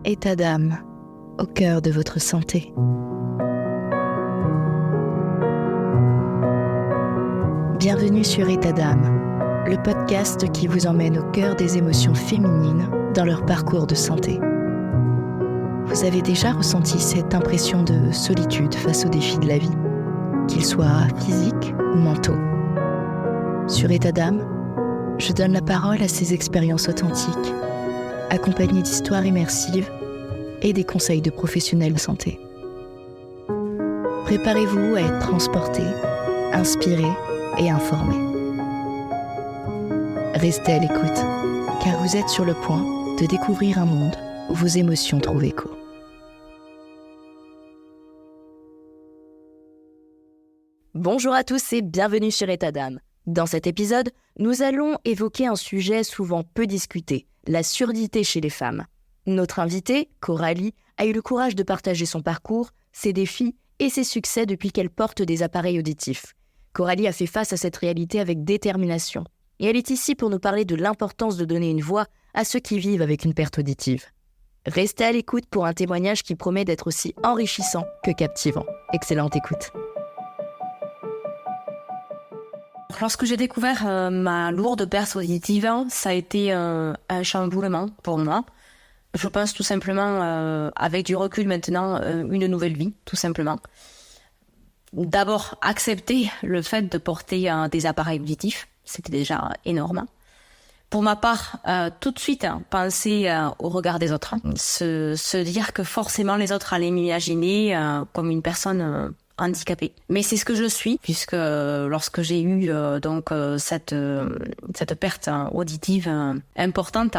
État d'âme, au cœur de votre santé. Bienvenue sur État d'âme, le podcast qui vous emmène au cœur des émotions féminines dans leur parcours de santé. Vous avez déjà ressenti cette impression de solitude face aux défis de la vie, qu'ils soient physiques ou mentaux. Sur État d'âme, je donne la parole à ces expériences authentiques, accompagnées d'histoires immersives et des conseils de professionnels de santé. Préparez-vous à être transporté, inspiré et informé. Restez à l'écoute, car vous êtes sur le point de découvrir un monde où vos émotions trouvent écho. Bonjour à tous et bienvenue sur État d'âme. Dans cet épisode, nous allons évoquer un sujet souvent peu discuté, la surdité chez les femmes. Notre invitée, Coralie, a eu le courage de partager son parcours, ses défis et ses succès depuis qu'elle porte des appareils auditifs. Coralie a fait face à cette réalité avec détermination. Et elle est ici pour nous parler de l'importance de donner une voix à ceux qui vivent avec une perte auditive. Restez à l'écoute pour un témoignage qui promet d'être aussi enrichissant que captivant. Excellente écoute. Lorsque j'ai découvert ma lourde perte auditive, ça a été un chamboulement pour moi. Je pense tout simplement, avec du recul maintenant, une nouvelle vie, tout simplement. D'abord, accepter le fait de porter des appareils auditifs, c'était déjà énorme. Pour ma part, tout de suite, penser au regard des autres, se dire que forcément les autres allaient m'imaginer comme une personne handicapée. Mais c'est ce que je suis, puisque lorsque j'ai eu cette perte auditive importante,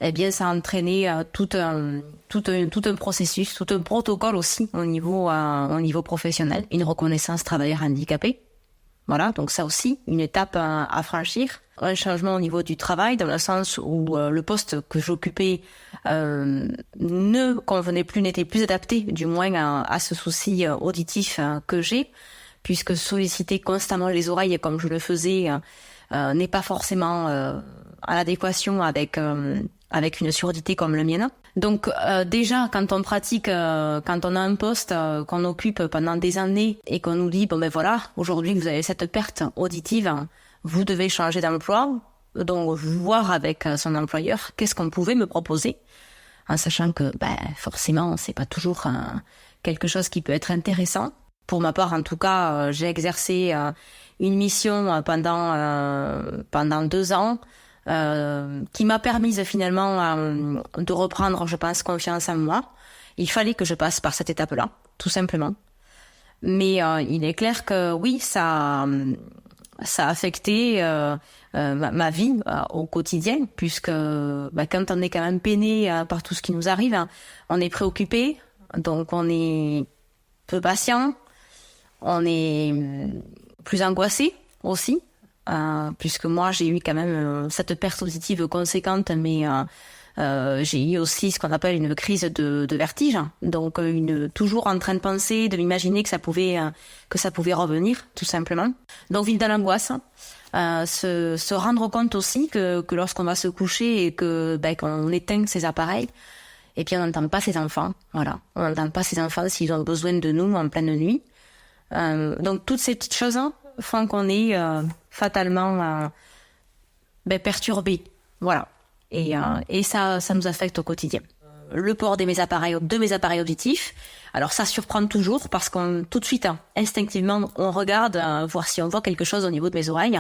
eh bien, ça a entraîné tout un processus, tout un protocole aussi au niveau professionnel, une reconnaissance travailleur handicapé. Voilà, donc ça aussi, une étape à franchir. Un changement au niveau du travail, dans le sens où le poste que j'occupais ne convenait plus, n'était plus adapté, du moins à ce souci auditif que j'ai, puisque solliciter constamment les oreilles comme je le faisais n'est pas forcément à l'adéquation avec une surdité comme le mien. Donc déjà, quand on pratique, quand on a un poste qu'on occupe pendant des années et qu'on nous dit, bon ben voilà, aujourd'hui vous avez cette perte auditive, vous devez changer d'emploi, donc voir avec son employeur qu'est-ce qu'on pouvait me proposer, en sachant que forcément c'est pas toujours quelque chose qui peut être intéressant. Pour ma part, en tout cas, j'ai exercé une mission pendant 2 ans, qui m'a permise finalement de reprendre, je pense, confiance en moi. Il fallait que je passe par cette étape-là, tout simplement. Mais il est clair que oui, ça a affecté ma vie au quotidien, puisque quand on est quand même peiné par tout ce qui nous arrive, on est préoccupé, donc on est peu patient, on est plus angoissé aussi. Puisque moi j'ai eu quand même cette perte auditive conséquente, mais j'ai eu aussi ce qu'on appelle une crise de vertige, donc toujours en train de penser, de m'imaginer que ça pouvait revenir, tout simplement. Donc vivre dans l'angoisse, se rendre compte aussi que lorsqu'on va se coucher et qu'on éteint ses appareils, et puis on n'entend pas ses enfants, voilà, on n'entend pas ses enfants s'ils ont besoin de nous en pleine nuit. Donc toutes ces petites choses font qu'on est fatalement perturbé, voilà. Et ça nous affecte au quotidien. Le port de mes appareils auditifs, alors ça surprend toujours parce qu'on tout de suite, instinctivement, on regarde voir si on voit quelque chose au niveau de mes oreilles.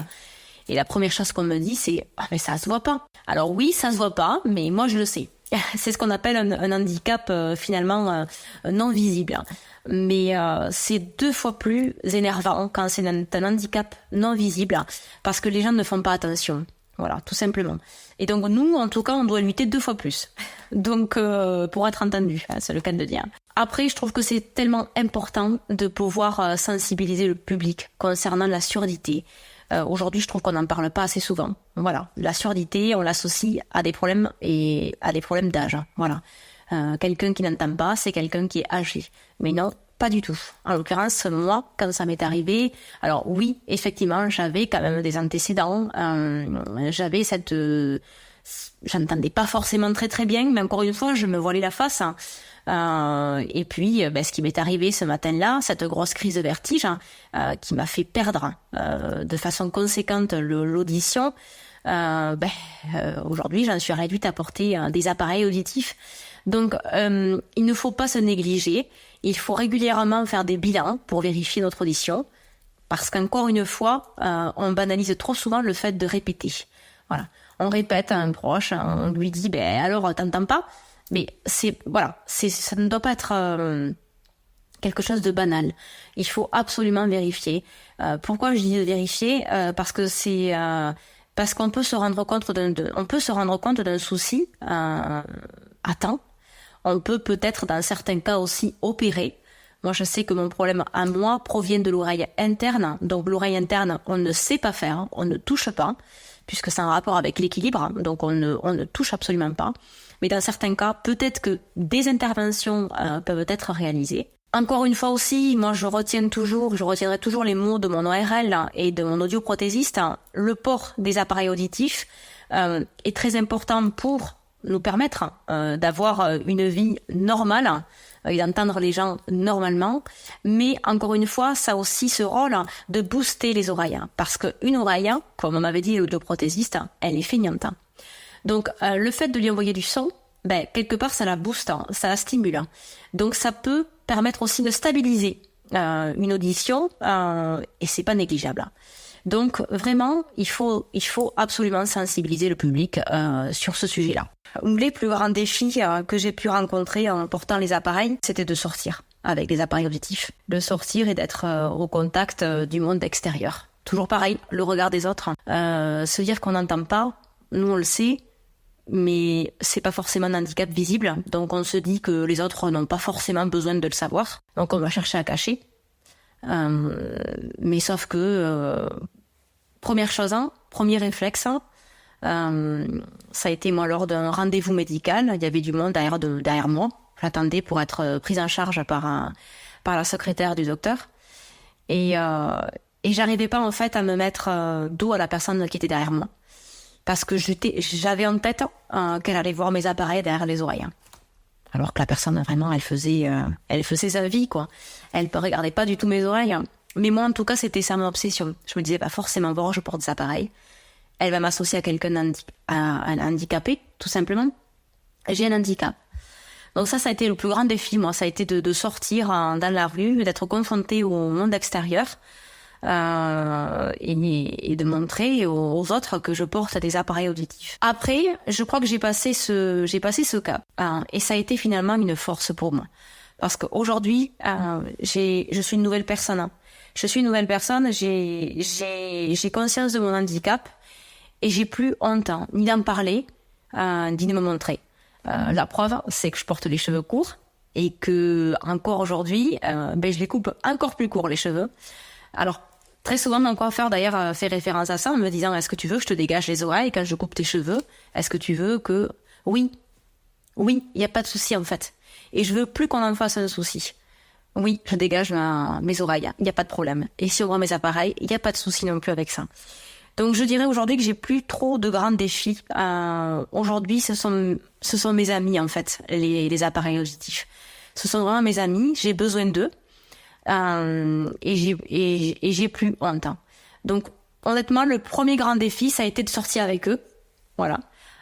Et la première chose qu'on me dit, c'est « mais ça se voit pas ». Alors oui, ça se voit pas, mais moi je le sais. C'est ce qu'on appelle un handicap finalement non visible. Mais c'est 2 fois plus énervant quand c'est un handicap non visible, parce que les gens ne font pas attention. Voilà, tout simplement. Et donc nous, en tout cas, on doit lutter 2 fois plus. Donc pour être entendu, c'est le cas de le dire. Après, je trouve que c'est tellement important de pouvoir sensibiliser le public concernant la surdité. Aujourd'hui, je trouve qu'on n'en parle pas assez souvent. Voilà, la surdité, on l'associe à des problèmes et à des problèmes d'âge. Voilà, quelqu'un qui n'entend pas, c'est quelqu'un qui est âgé. Mais non, pas du tout. En l'occurrence, moi, quand ça m'est arrivé, alors oui, effectivement, j'avais quand même des antécédents. J'avais cette j'entendais pas forcément très très bien, mais encore une fois, je me voilais la face. Et puis, ce qui m'est arrivé ce matin-là, cette grosse crise de vertige qui m'a fait perdre de façon conséquente l'audition. Aujourd'hui, j'en suis réduite à porter des appareils auditifs. Donc, il ne faut pas se négliger. Il faut régulièrement faire des bilans pour vérifier notre audition. Parce qu'encore une fois, on banalise trop souvent le fait de répéter. Voilà. On répète à un proche, on lui dit, alors, t'entends pas? Mais ça ne doit pas être quelque chose de banal. Il faut absolument vérifier. Pourquoi je dis vérifier? Parce que parce qu'on peut se rendre compte d'un souci à temps. On peut peut-être dans certains cas aussi opérer. Moi, je sais que mon problème à moi provient de l'oreille interne. Donc l'oreille interne, on ne sait pas faire, on ne touche pas, puisque c'est un rapport avec l'équilibre. Donc on ne touche absolument pas. Mais dans certains cas, peut-être que des interventions peuvent être réalisées. Encore une fois aussi, moi je retiendrai toujours les mots de mon ORL et de mon audioprothésiste. Le port des appareils auditifs est très important pour nous permettre d'avoir une vie normale et d'entendre les gens normalement. Mais encore une fois, ça a aussi ce rôle de booster les oreilles. Parce qu'une oreille, comme on m'avait dit l'audioprothésiste, elle est feignante. Donc le fait de lui envoyer du son, quelque part ça la booste, ça la stimule. Donc ça peut permettre aussi de stabiliser une audition et c'est pas négligeable. Donc vraiment, il faut absolument sensibiliser le public sur ce sujet-là. Les plus grands défis que j'ai pu rencontrer en portant les appareils, c'était de sortir avec les appareils auditifs, de sortir et d'être au contact du monde extérieur. Toujours pareil, le regard des autres, se dire qu'on n'entend pas, nous on le sait, mais c'est pas forcément un handicap visible, donc on se dit que les autres n'ont pas forcément besoin de le savoir, donc on va chercher à cacher. Mais sauf que premier réflexe, ça a été moi lors d'un rendez-vous médical, il y avait du monde derrière moi, j'attendais pour être prise en charge par la secrétaire du docteur, et j'arrivais pas en fait à me mettre dos à la personne qui était derrière moi. Parce que j'avais en tête qu'elle allait voir mes appareils derrière les oreilles. Alors que la personne, vraiment, elle faisait sa vie, quoi. Elle ne regardait pas du tout mes oreilles. Mais moi, en tout cas, c'était ça mon obsession. Je me disais, forcément, bon, je porte des appareils. Elle va m'associer à quelqu'un un handicapé, tout simplement. J'ai un handicap. Donc ça a été le plus grand défi, moi. Ça a été de sortir dans la rue, d'être confrontée au monde extérieur. Et de montrer aux autres que je porte des appareils auditifs. Après, je crois que j'ai passé ce cap, et ça a été finalement une force pour moi, parce qu'aujourd'hui, je suis une nouvelle personne. Je suis une nouvelle personne. J'ai conscience de mon handicap et j'ai plus honte ni d'en parler, ni de me montrer. La preuve, c'est que je porte les cheveux courts et que encore aujourd'hui, je les coupe encore plus courts les cheveux. Alors, très souvent, mon coiffeur, d'ailleurs, fait référence à ça en me disant « Est-ce que tu veux que je te dégage les oreilles quand je coupe tes cheveux? Est-ce que tu veux que... » Oui, il n'y a pas de souci, en fait. Et je veux plus qu'on en fasse un souci. Oui, je dégage mes oreilles, il n'y a pas de problème. Et si on voit mes appareils, il n'y a pas de souci non plus avec ça. Donc, je dirais aujourd'hui que j'ai plus trop de grands défis. Aujourd'hui, ce sont mes amis, en fait, les appareils auditifs. Ce sont vraiment mes amis, j'ai besoin d'eux. Et j'ai plus honte. Donc honnêtement, le premier grand défi, ça a été de sortir avec eux. Voilà,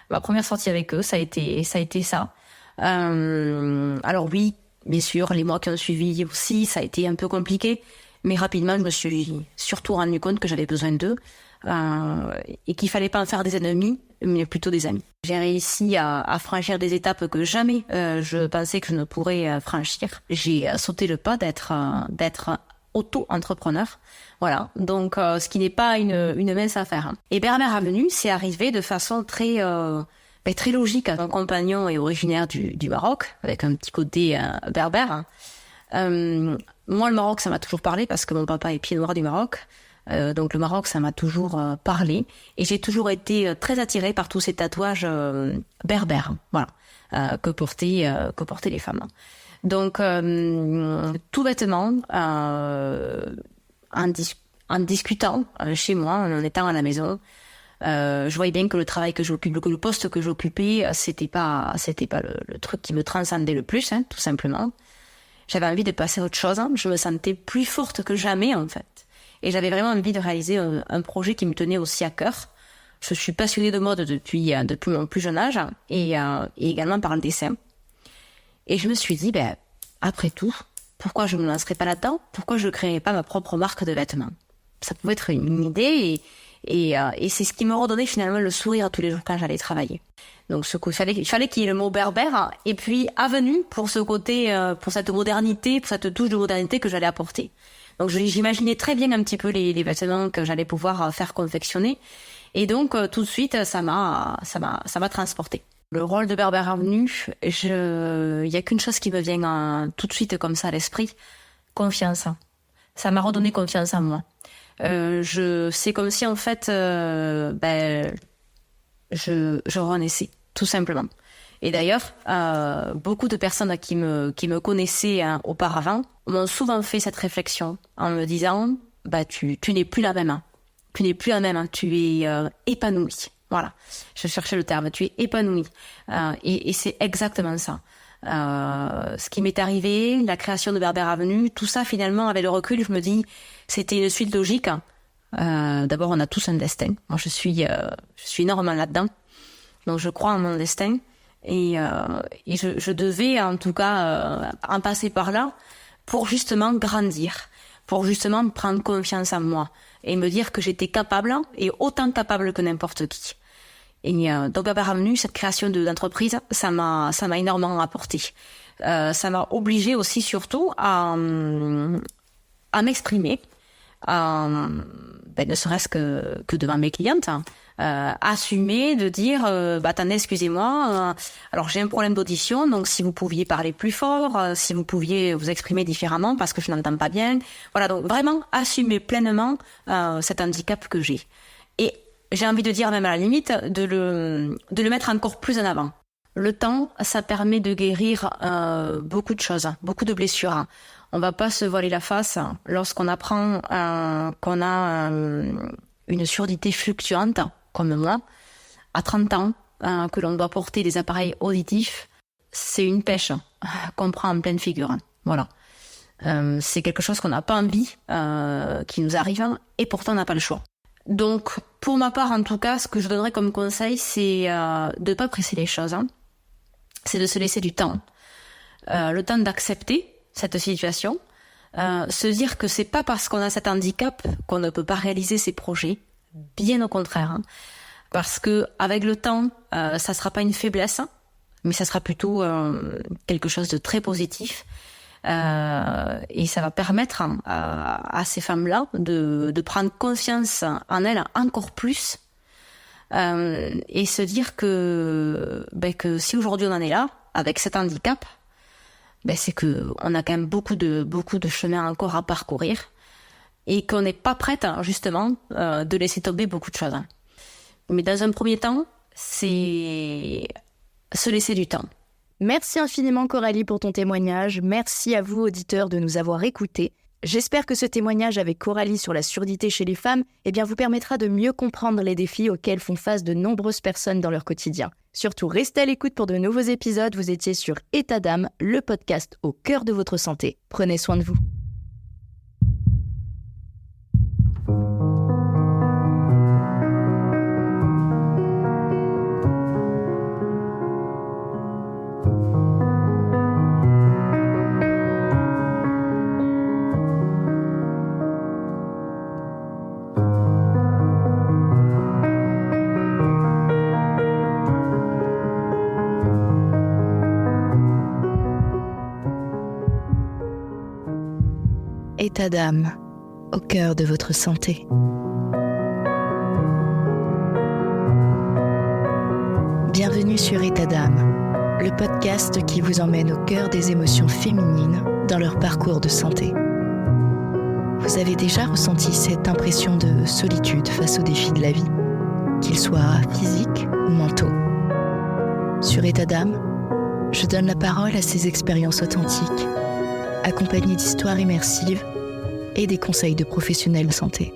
ma première sortie avec eux, ça a été ça. Alors oui, bien sûr, les mois qui ont suivi aussi, ça a été un peu compliqué, mais rapidement, je me suis surtout rendu compte que j'avais besoin d'eux et qu'il fallait pas en faire des ennemis, mais plutôt des amis. J'ai réussi à franchir des étapes que jamais je pensais que je ne pourrais franchir. J'ai sauté le pas d'être auto-entrepreneur. Voilà, donc ce qui n'est pas une mince affaire. Et Bernard Avenue, c'est arrivé de façon très très logique. Mon compagnon est originaire du Maroc, avec un petit côté berbère. Moi, le Maroc, ça m'a toujours parlé parce que mon papa est pied noir du Maroc. Donc le Maroc, ça m'a toujours parlé. Et j'ai toujours été très attirée par tous ces tatouages berbères, voilà, que portaient les femmes. Donc, tout bêtement, en discutant chez moi, en étant à la maison, je voyais bien que le travail que j'occupe, que le poste que j'occupais, c'était pas le truc qui me transcendait le plus, hein, tout simplement. J'avais envie de passer à autre chose. Hein. Je me sentais plus forte que jamais, en fait. Et j'avais vraiment envie de réaliser un projet qui me tenait aussi à cœur. Je suis passionnée de mode depuis mon plus jeune âge et également par le dessin. Et je me suis dit, après tout, pourquoi je ne me lancerais pas là-dedans ? Pourquoi je ne créerais pas ma propre marque de vêtements ? Ça pouvait être une idée et c'est ce qui me redonnait finalement le sourire tous les jours quand j'allais travailler. Donc il fallait qu'il y ait le mot berbère et puis avenue pour ce côté, pour cette modernité, pour cette touche de modernité que j'allais apporter. Donc j'imaginais très bien un petit peu les vêtements que j'allais pouvoir faire confectionner et donc tout de suite ça m'a transportée. Le rôle de Berbère Avenue, il y a qu'une chose qui me vient tout de suite comme ça à l'esprit, confiance. Ça m'a redonné confiance en moi. C'est comme si en fait je renaissais tout simplement. Et d'ailleurs, beaucoup de personnes qui me connaissaient auparavant m'ont souvent fait cette réflexion en me disant tu n'es plus la même. Tu n'es plus la même, tu es épanouie. Voilà, je cherchais le terme, tu es épanouie. Et c'est exactement ça. Ce qui m'est arrivé, la création de Berbère Avenue, tout ça finalement, avec le recul, je me dis, c'était une suite logique. D'abord, on a tous un destin. Moi, je suis énormément là-dedans. Donc, je crois en mon destin. Et je devais, en tout cas, en passer par là pour justement grandir, pour justement prendre confiance en moi et me dire que j'étais capable et autant capable que n'importe qui. Et donc Berbère Avenue, cette création d'entreprise, ça m'a énormément apporté. Ça m'a obligée aussi surtout à m'exprimer, ne serait-ce que devant mes clientes, assumer, de dire attendez, excusez-moi, alors j'ai un problème d'audition, donc si vous pouviez parler plus fort, si vous pouviez vous exprimer différemment parce que je n'entends pas bien. Voilà, donc vraiment assumer pleinement cet handicap que j'ai. Et j'ai envie de dire même à la limite de le mettre encore plus en avant. Le temps, ça permet de guérir beaucoup de choses, beaucoup de blessures. On va pas se voiler la face lorsqu'on apprend qu'on a une surdité fluctuante, comme moi, à 30 ans, que l'on doit porter des appareils auditifs. C'est une pêche qu'on prend en pleine figure. Voilà. C'est quelque chose qu'on n'a pas envie, qui nous arrive, et pourtant on n'a pas le choix. Donc, pour ma part, en tout cas, ce que je donnerais comme conseil, c'est de ne pas presser les choses. C'est de se laisser du temps. Le temps d'accepter cette situation. Se dire que c'est pas parce qu'on a cet handicap qu'on ne peut pas réaliser ses projets. Bien au contraire. Parce que avec le temps, ça sera pas une faiblesse, mais ça sera plutôt quelque chose de très positif. Et ça va permettre à ces femmes-là de prendre conscience en elles encore plus et se dire que si aujourd'hui on en est là avec cet handicap, c'est que on a quand même beaucoup de chemin encore à parcourir et qu'on n'est pas prête justement de laisser tomber beaucoup de choses. Mais dans un premier temps, c'est se laisser du temps. Merci infiniment Coralie pour ton témoignage. Merci à vous auditeurs de nous avoir écoutés. J'espère que ce témoignage avec Coralie sur la surdité chez les femmes vous permettra de mieux comprendre les défis auxquels font face de nombreuses personnes dans leur quotidien. Surtout, restez à l'écoute pour de nouveaux épisodes. Vous étiez sur État d'âme, le podcast au cœur de votre santé. Prenez soin de vous. État d'âme, au cœur de votre santé. Bienvenue sur État d'âme, le podcast qui vous emmène au cœur des émotions féminines dans leur parcours de santé. Vous avez déjà ressenti cette impression de solitude face aux défis de la vie, qu'ils soient physiques ou mentaux. Sur État d'âme, je donne la parole à ces expériences authentiques, accompagnées d'histoires immersives et des conseils de professionnels de santé.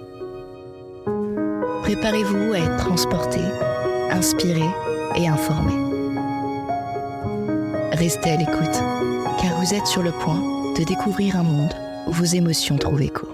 Préparez-vous à être transportés, inspirés et informés. Restez à l'écoute, car vous êtes sur le point de découvrir un monde où vos émotions trouvent écho.